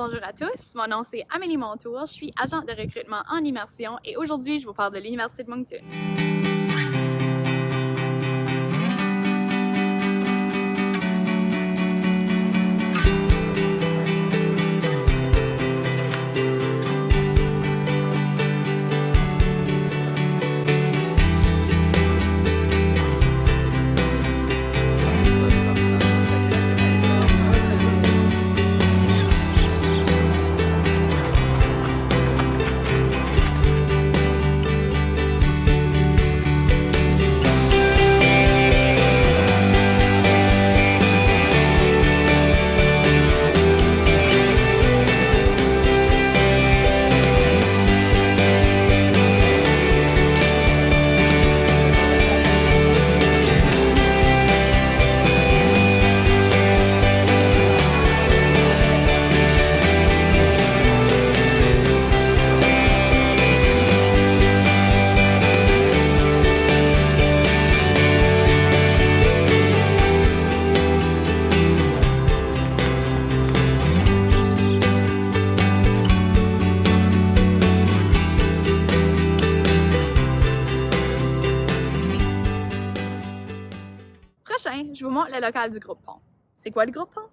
Bonjour à tous, mon nom c'est Amélie Montour, je suis agente de recrutement en immersion et aujourd'hui je vous parle de l'Université de Moncton. Prochain, je vous montre le local du groupe Pont. C'est quoi le groupe Pont?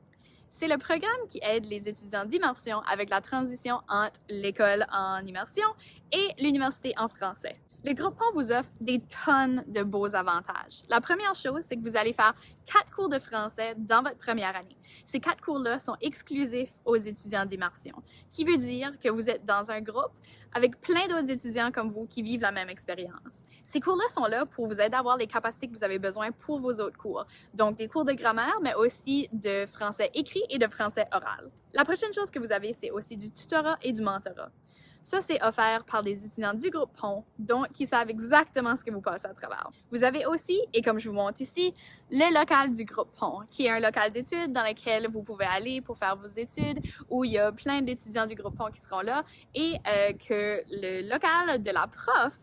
C'est le programme qui aide les étudiants d'immersion avec la transition entre l'école en immersion et l'université en français. Le groupe Pont vous offre des tonnes de beaux avantages. La première chose, c'est que vous allez faire 4 cours de français dans votre première année. Ces 4 cours-là sont exclusifs aux étudiants d'immersion, qui veut dire que vous êtes dans un groupe avec plein d'autres étudiants comme vous qui vivent la même expérience. Ces cours-là sont là pour vous aider à avoir les capacités que vous avez besoin pour vos autres cours. Donc, des cours de grammaire, mais aussi de français écrit et de français oral. La prochaine chose que vous avez, c'est aussi du tutorat et du mentorat. Ça, c'est offert par des étudiants du groupe Pont, donc qui savent exactement ce que vous passez à travers. Vous avez aussi, et comme je vous montre ici, le local du groupe Pont, qui est un local d'études dans lequel vous pouvez aller pour faire vos études, où il y a plein d'étudiants du groupe Pont qui seront là, et que le local de la prof,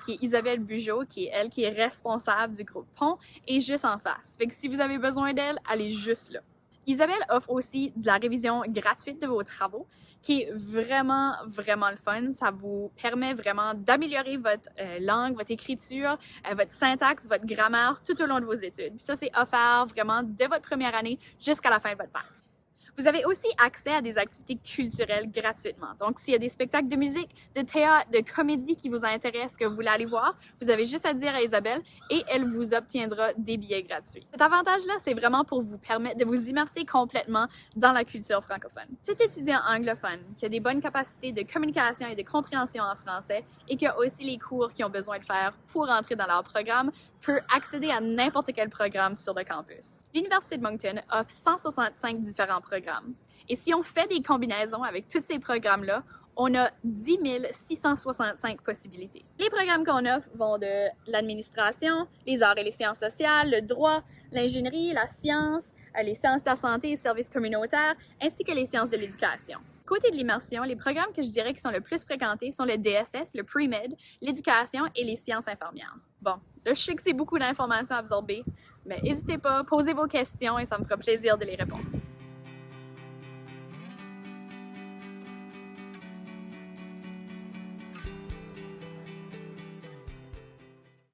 qui est Isabelle Bugeaud, qui est responsable du groupe Pont, est juste en face. Fait que si vous avez besoin d'elle, allez juste là. Isabelle offre aussi de la révision gratuite de vos travaux, qui est vraiment le fun. Ça vous permet vraiment d'améliorer votre langue, votre écriture, votre syntaxe, votre grammaire tout au long de vos études. Puis ça, c'est offert vraiment de votre première année jusqu'à la fin de votre bac. Vous avez aussi accès à des activités culturelles gratuitement. Donc, s'il y a des spectacles de musique, de théâtre, de comédie qui vous intéressent, que vous voulez aller voir, vous avez juste à dire à Isabelle et elle vous obtiendra des billets gratuits. Cet avantage-là, c'est vraiment pour vous permettre de vous immerser complètement dans la culture francophone. Tout étudiant anglophone qui a des bonnes capacités de communication et de compréhension en français et qui a aussi les cours qu'ils ont besoin de faire pour entrer dans leur programme peut accéder à n'importe quel programme sur le campus. L'Université de Moncton offre 165 différents programmes. Et si on fait des combinaisons avec tous ces programmes-là, on a 10 665 possibilités. Les programmes qu'on offre vont de l'administration, les arts et les sciences sociales, le droit, l'ingénierie, la science, les sciences de la santé et services communautaires, ainsi que les sciences de l'éducation. Côté de l'immersion, les programmes que je dirais qui sont le plus fréquentés sont le DSS, le Pre-Med, l'éducation et les sciences infirmières. Bon, là, je sais que c'est beaucoup d'informations à absorber, mais n'hésitez pas, posez vos questions et ça me fera plaisir de les répondre.